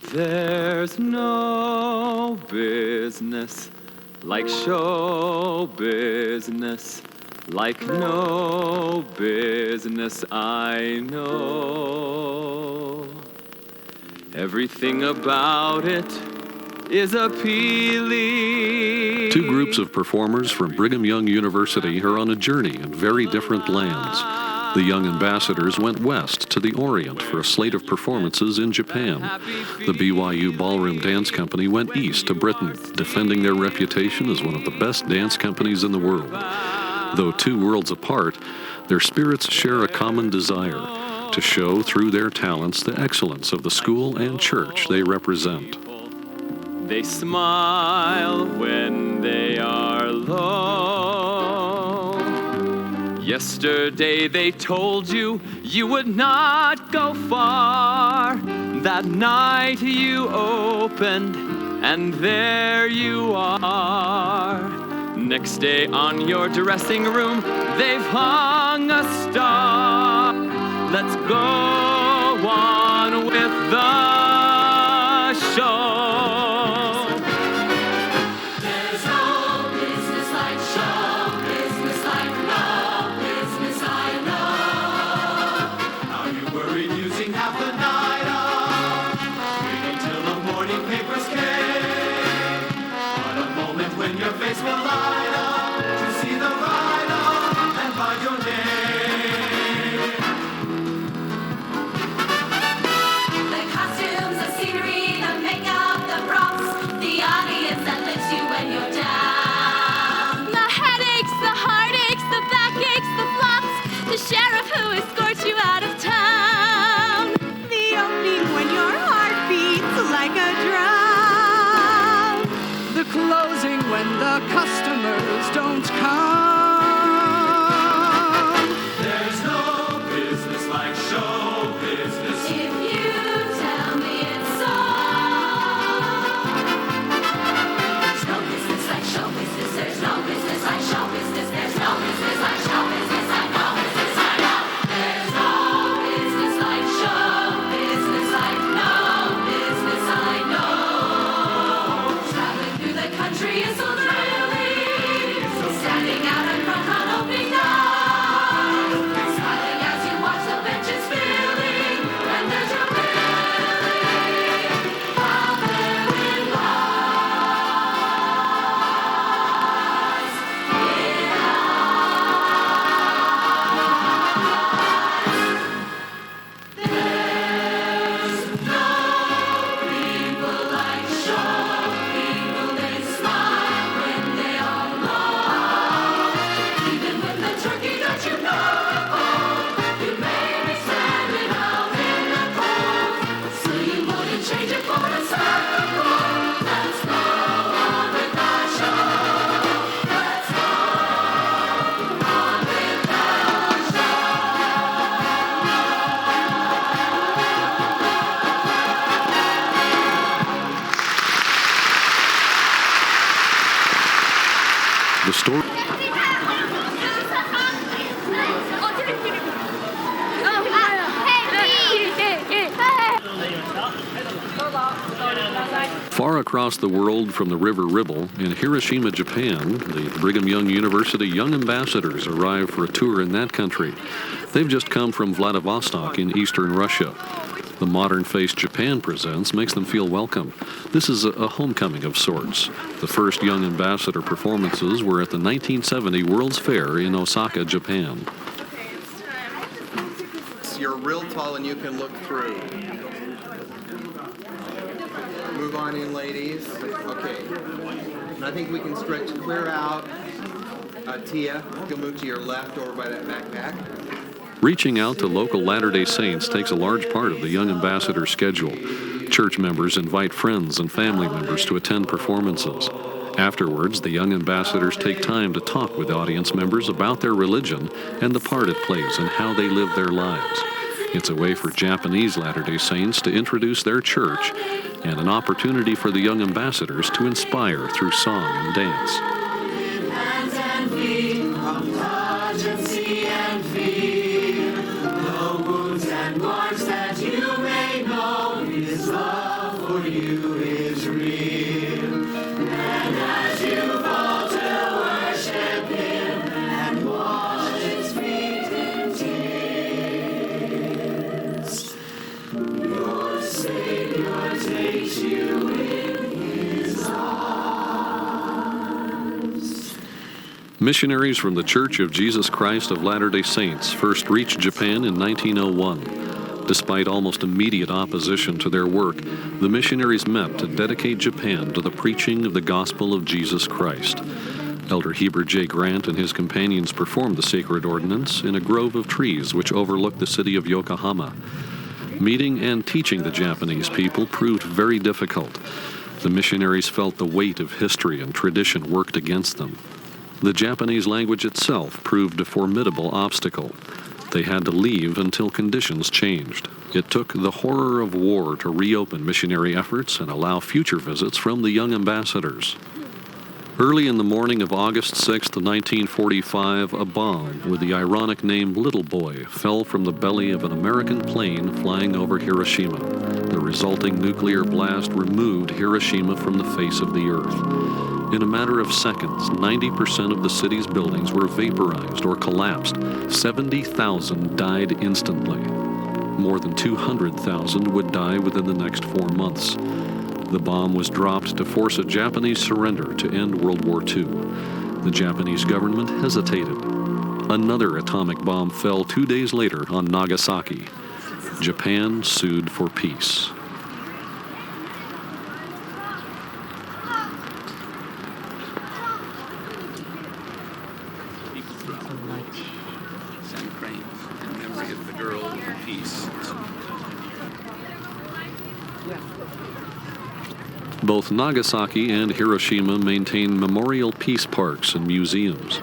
There's no business like show business, like no business I know. Everything about it is appealing. Two groups of performers from Brigham Young University are on a journey in very different lands. The young ambassadors went west to the Orient for a slate of performances in Japan. The BYU Ballroom Dance Company went east to Britain, defending their reputation as one of the best dance companies in the world. Though two worlds apart, their spirits share a common desire to show through their talents the excellence of the school and church they represent. They smile when they are low. Yesterday they told you you would not go far. That night you opened and there you are. Next day on your dressing room they've hung a star. Let's go on with the show. Your face will light up to see the ride up and by your name. The costumes, the scenery, the makeup, the props, the audience that lifts you when you're down. The headaches, the heartaches, the backaches, the flops, the sheriff who escorts you out of town. The opening when your heart beats like a drum. The closing when the customers don't come. There's no business like show business. If you tell me it's so. There's no business like show business. There's no business like show business. There's no business like show business. I know business, I know. There's no business like show business. Like no business I know. Traveling through the country is so thrilling. Standing out in front on opening night. Smiling as you watch the benches filling. And there's your feeling out there in lies. There's no people like show people. They smile when they are low. Even with the turkey that you know, you may be standing out in the cold. Still you wouldn't change it for a circle. Let's go on with that show. Let's go on with that show. The story. Far across the world from the River Ribble, in Hiroshima, Japan, the Brigham Young University Young Ambassadors arrive for a tour in that country. They've just come from Vladivostok in eastern Russia. The modern face Japan presents makes them feel welcome. This is a homecoming of sorts. The first Young Ambassador performances were at the 1970 World's Fair in Osaka, Japan. You're real tall and you can look through. Move on in, ladies. Okay. And I think we can stretch clear out. Tia, you'll move to your left over by that backpack. Reaching out to local Latter-day Saints takes a large part of the Young Ambassador schedule. Church members invite friends and family members to attend performances. Afterwards, the Young Ambassadors take time to talk with audience members about their religion and the part it plays in how they live their lives. It's a way for Japanese Latter-day Saints to introduce their church and an opportunity for the Young Ambassadors to inspire through song and dance. Hands and feet, come touch and see and feel the wounds and marks that you may know His love for Missionaries from the Church of Jesus Christ of Latter-day Saints first reached Japan in 1901. Despite almost immediate opposition to their work, the missionaries met to dedicate Japan to the preaching of the gospel of Jesus Christ. Elder Heber J. Grant and his companions performed the sacred ordinance in a grove of trees which overlooked the city of Yokohama. Meeting and teaching the Japanese people proved very difficult. The missionaries felt the weight of history and tradition worked against them. The Japanese language itself proved a formidable obstacle. They had to leave until conditions changed. It took the horror of war to reopen missionary efforts and allow future visits from the young ambassadors. Early in the morning of August 6, 1945, a bomb with the ironic name Little Boy fell from the belly of an American plane flying over Hiroshima. The resulting nuclear blast removed Hiroshima from the face of the earth. In a matter of seconds, 90% of the city's buildings were vaporized or collapsed. 70,000 died instantly. More than 200,000 would die within the next 4 months. The bomb was dropped to force a Japanese surrender to end World War II. The Japanese government hesitated. Another atomic bomb fell 2 days later on Nagasaki. Japan sued for peace. Send Crane in memory of the girl in peace. Both Nagasaki and Hiroshima maintain memorial peace parks and museums.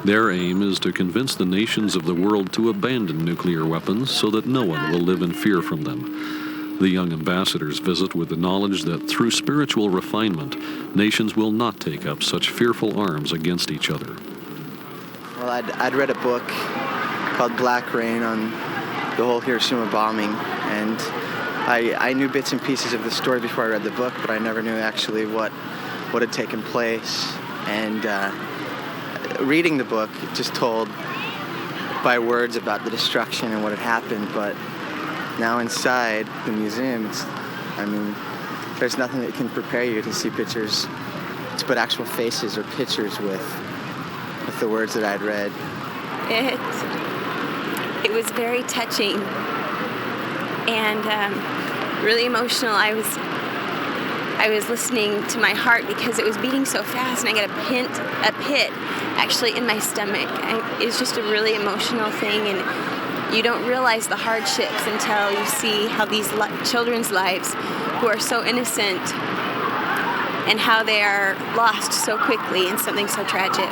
Their aim is to convince the nations of the world to abandon nuclear weapons so that no one will live in fear from them. The young ambassadors visit with the knowledge that through spiritual refinement, nations will not take up such fearful arms against each other. Well, I'd read a book called Black Rain on the whole Hiroshima bombing, and I knew bits and pieces of the story before I read the book, but I never knew actually what had taken place. And reading the book, it just told by words about the destruction and what had happened, but now inside the museum, there's nothing that can prepare you to see pictures, to put actual faces or pictures with the words that I'd read. It was very touching and really emotional. I was listening to my heart because it was beating so fast, and I got a pit actually in my stomach. It's just a really emotional thing, and you don't realize the hardships until you see how these children's lives, who are so innocent, and how they are lost so quickly in something so tragic.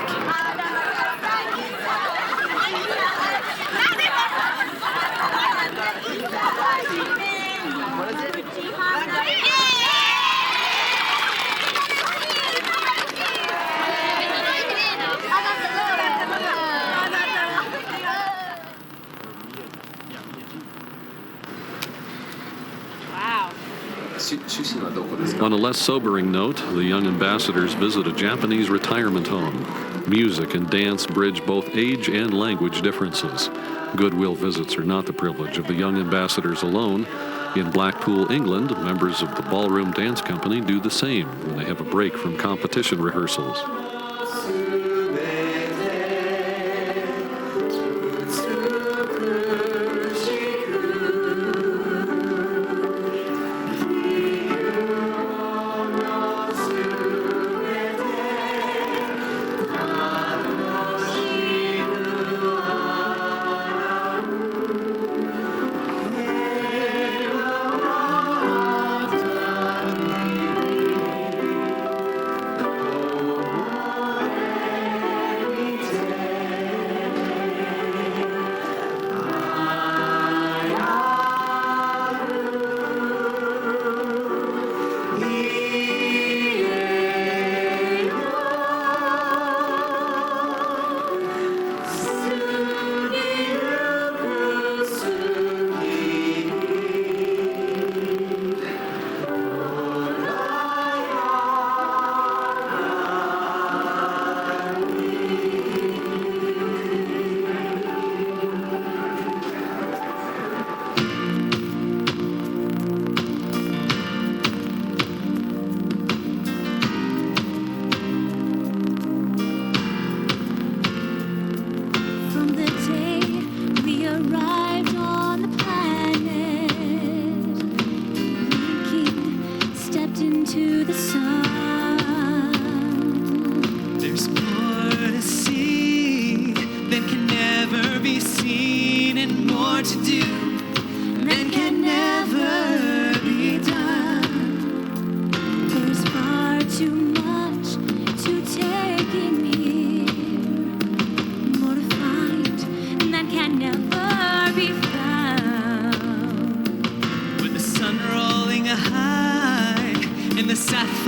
On a less sobering note, the young ambassadors visit a Japanese retirement home. Music and dance bridge both age and language differences. Goodwill visits are not the privilege of the young ambassadors alone. In Blackpool, England, members of the Ballroom Dance Company do the same when they have a break from competition rehearsals.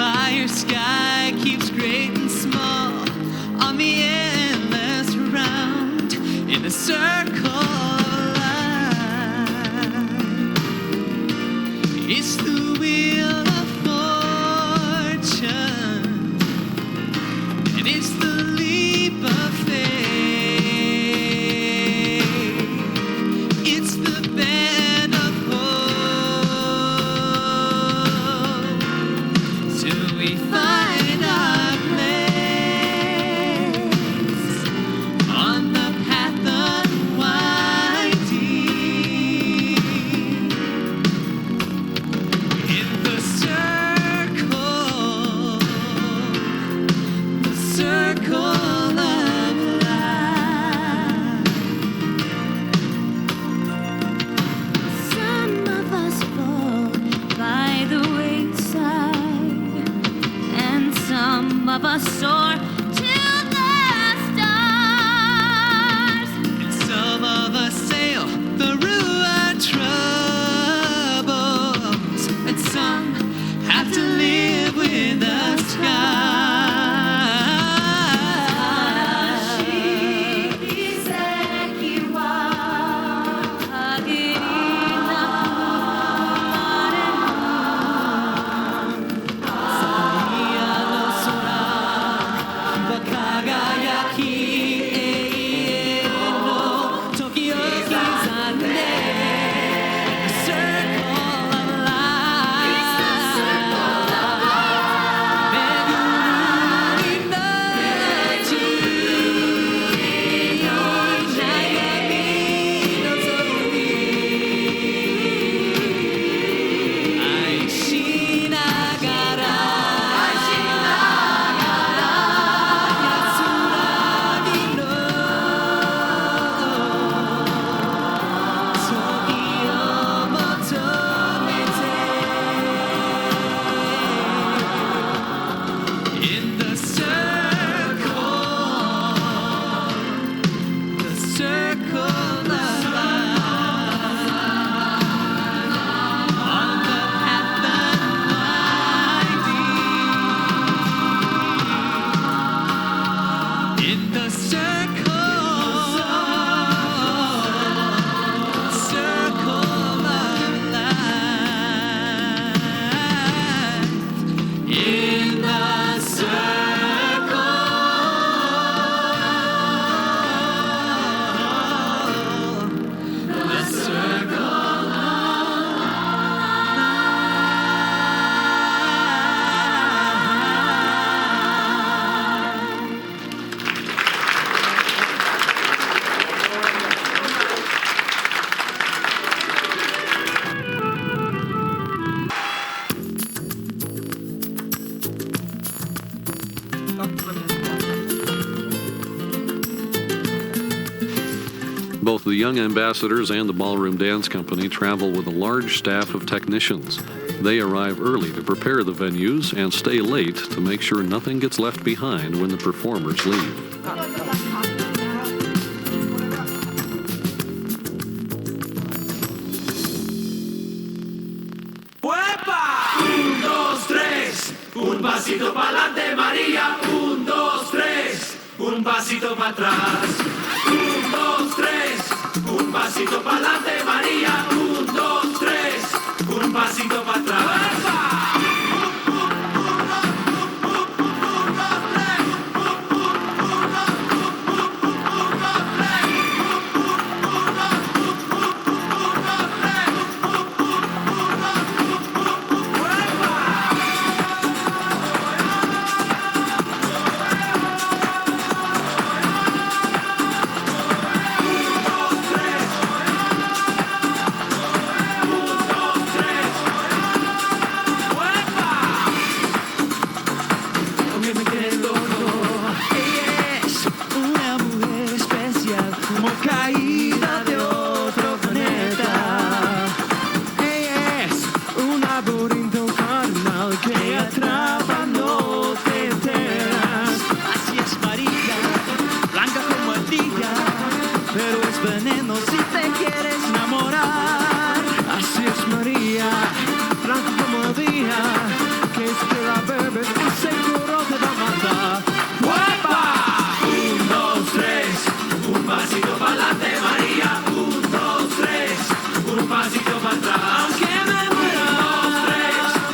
fire sky keeps great and small on the endless round in a circle of life. It's the wheel of fortune, and it's the leap of faith. It's the bed of hope till we find our place on the path unwinding in the circle of life. Some of us fall by the wayside, and some of us soar to the stars. And some of us sail through our troubles, and some have to live with the scars. In the circle of life, on the path unwinding, in the circle of life, in the Both the Young Ambassadors and the Ballroom Dance Company travel with a large staff of technicians. They arrive early to prepare the venues and stay late to make sure nothing gets left behind when the performers leave. Un, dos, tres, un pasito pa'lante María, un, dos, tres, un pasito para atrás. Un, dos, tres, un pasito pa'lante María, un, dos, tres, un pasito para atrás. un pasito para atrás. Aunque me muera,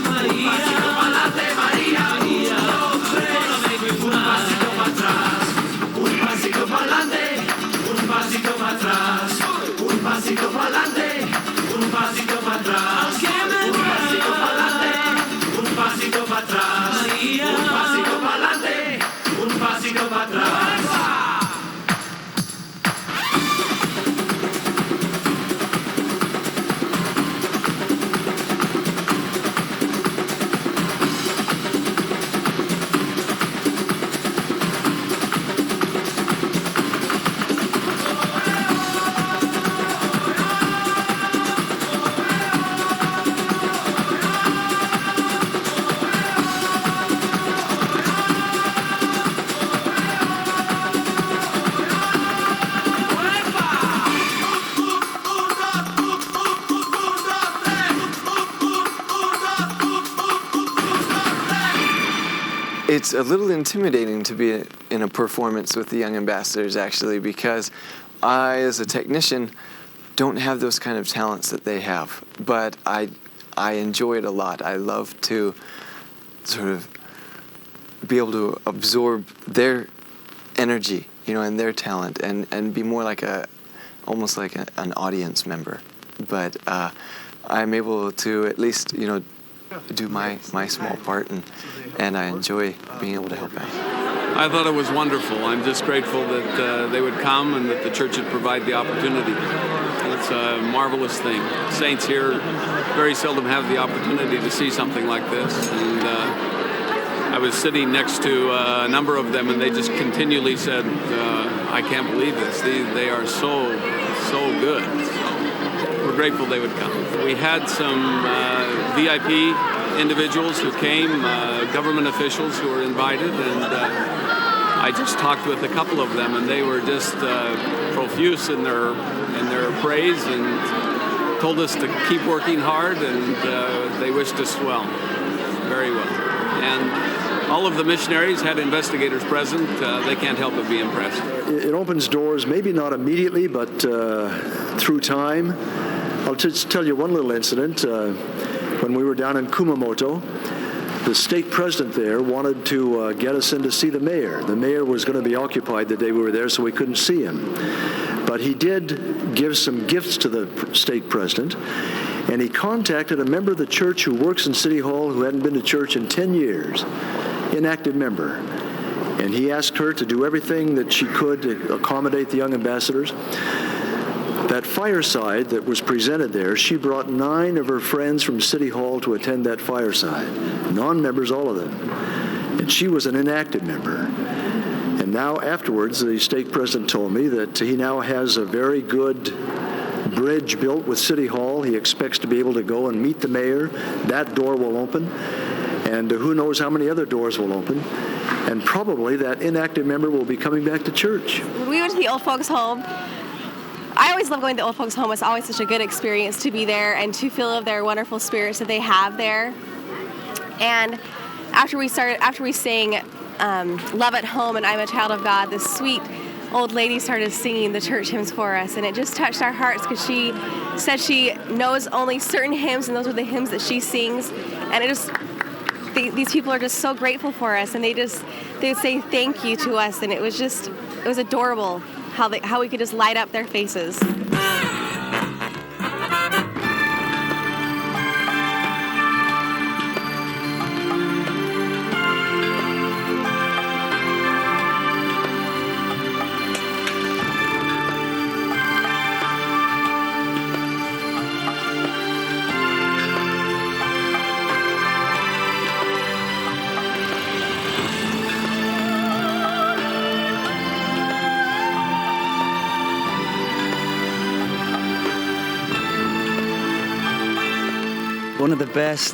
María. Un pasito para adelante, María. 1, 2, 3. Un pasito para atrás. Un pasito para adelante. Un pasito para atrás. Un pasito para adelante. Un pasito para atrás. Aunque me muera, un pasito para adelante. Un pasito para atrás. María. Un pasito para adelante. Un pasito para atrás. It's a little intimidating to be in a performance with the Young Ambassadors, actually, because I, as a technician, don't have those kind of talents that they have. But I enjoy it a lot. I love to sort of be able to absorb their energy, you know, and their talent, and be more like almost like an audience member. But I'm able to at least, you know, do my small part, and I enjoy being able to help out. I thought it was wonderful. I'm just grateful that they would come and that the church would provide the opportunity. It's a marvelous thing. Saints here very seldom have the opportunity to see something like this, and I was sitting next to a number of them, and they just continually said, I can't believe this. They are so good. So we're grateful they would come. We had some VIP individuals who came, government officials who were invited, and I just talked with a couple of them, and they were just profuse in their praise and told us to keep working hard, and they wished us well, very well. And all of the missionaries had investigators present. They can't help but be impressed. It opens doors, maybe not immediately, but through time. I'll just tell you one little incident. When we were down in Kumamoto, the state president there wanted to get us in to see the mayor. The mayor was going to be occupied the day we were there, so we couldn't see him. But he did give some gifts to the state president, and he contacted a member of the church who works in City Hall who hadn't been to church in 10 years, inactive member. And he asked her to do everything that she could to accommodate the young ambassadors. That fireside that was presented there, she brought 9 of her friends from City Hall to attend that fireside. Non-members, all of them. And she was an inactive member. And now afterwards, the state president told me that he now has a very good bridge built with City Hall. He expects to be able to go and meet the mayor. That door will open. And who knows how many other doors will open. And probably that inactive member will be coming back to church. We went to the old folks' home. I always love going to the old folks' home. It's always such a good experience to be there and to feel of their wonderful spirits that they have there. And after we sang Love at Home and I'm a Child of God, this sweet old lady started singing the church hymns for us, and it just touched our hearts because she said she knows only certain hymns, and those are the hymns that she sings. And it just, these people are just so grateful for us, and they would say thank you to us, and it was adorable how we could just light up their faces. One of the best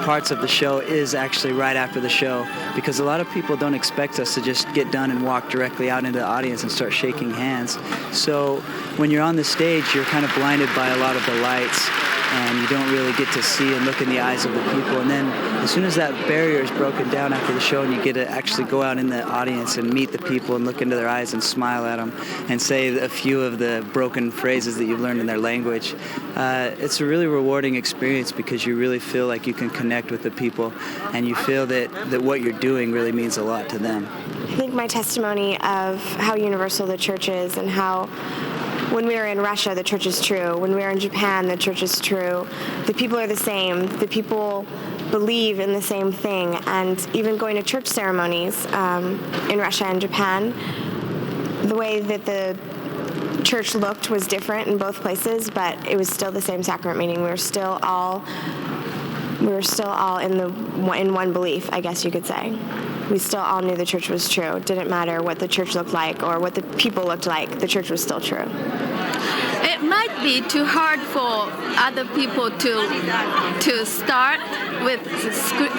parts of the show is actually right after the show, because a lot of people don't expect us to just get done and walk directly out into the audience and start shaking hands. So when you're on the stage, you're kind of blinded by a lot of the lights, and you don't really get to see and look in the eyes of the people. And then as soon as that barrier is broken down after the show and you get to actually go out in the audience and meet the people and look into their eyes and smile at them and say a few of the broken phrases that you've learned in their language, it's a really rewarding experience because you really feel like you can connect with the people and you feel that what you're doing really means a lot to them. I think my testimony of how universal the church is and how when we were in Russia, the church is true. When we were in Japan, the church is true. The people are the same. The people believe in the same thing. And even going to church ceremonies in Russia and Japan, the way that the church looked was different in both places, but it was still the same sacrament meeting. We were still all in one belief, I guess you could say. We still all knew the church was true. It didn't matter what the church looked like or what the people looked like. The church was still true. It might be too hard for other people to start with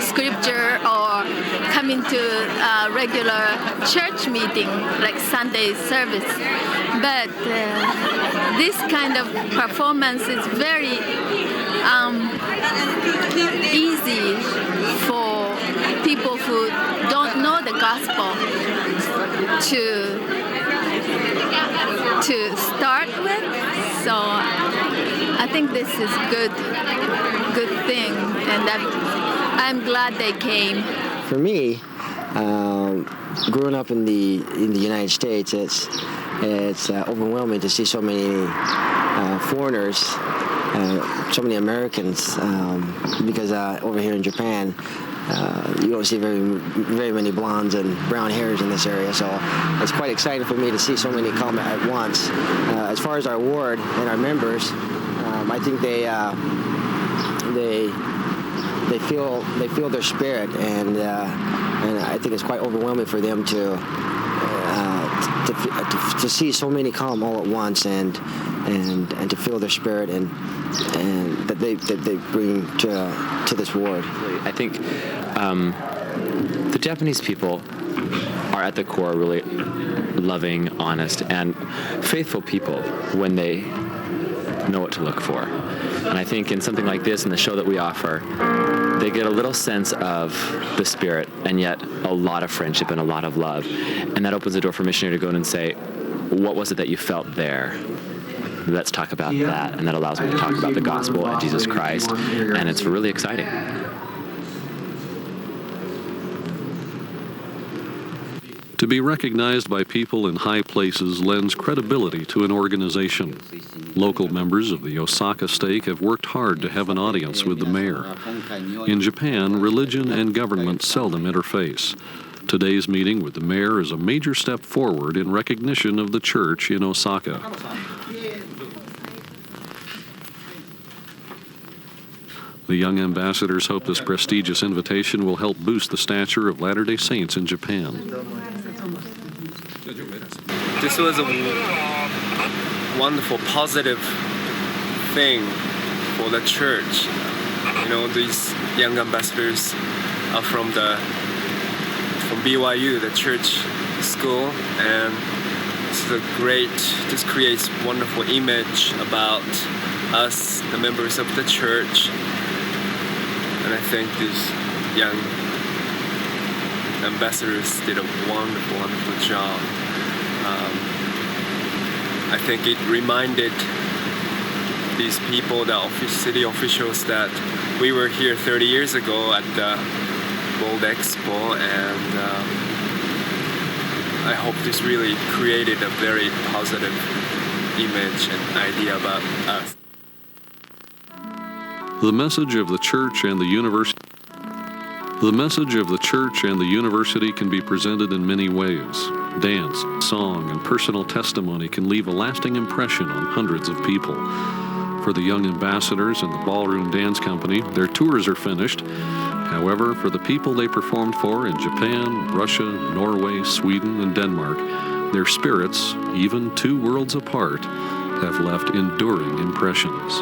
scripture or coming to a regular church meeting like Sunday service. But this kind of performance is very easy for people who don't know the gospel to start with. So I think this is good thing, and I'm glad they came. For me, growing up in the United States, it's overwhelming to see so many foreigners, so many Americans, because over here in Japan, you don't see very many blondes and brown hairs in this area, so it's quite exciting for me to see so many come at once. As far as our ward and our members, I think they feel their spirit, and I think it's quite overwhelming for them to see so many come all at once and to feel their spirit and that they bring to this ward. I think the Japanese people are at the core really loving, honest, and faithful people when they know what to look for. And I think in something like this, in the show that we offer, they get a little sense of the spirit and yet a lot of friendship and a lot of love. And that opens the door for a missionary to go in and say, what was it that you felt there? Let's talk about that. And that allows me to talk about the gospel and Jesus Christ. And it's really exciting. To be recognized by people in high places lends credibility to an organization. Local members of the Osaka stake have worked hard to have an audience with the mayor. In Japan, religion and government seldom interface. Today's meeting with the mayor is a major step forward in recognition of the church in Osaka. The young ambassadors hope this prestigious invitation will help boost the stature of Latter-day Saints in Japan. This was a wonderful, positive thing for the church. You know, these young ambassadors are from BYU, the church school, and this creates wonderful image about us, the members of the church. And I think these young ambassadors did a wonderful, wonderful job. I think it reminded these people, the city officials, that we were here 30 years ago at the World Expo, and I hope this really created a very positive image and idea about us. The message of the church and the university. The message of the church and the university can be presented in many ways. Dance, song, and personal testimony can leave a lasting impression on hundreds of people. For the young ambassadors and the Ballroom Dance Company, their tours are finished. However, for the people they performed for in Japan, Russia, Norway, Sweden, and Denmark, their spirits, even 2 worlds apart, have left enduring impressions.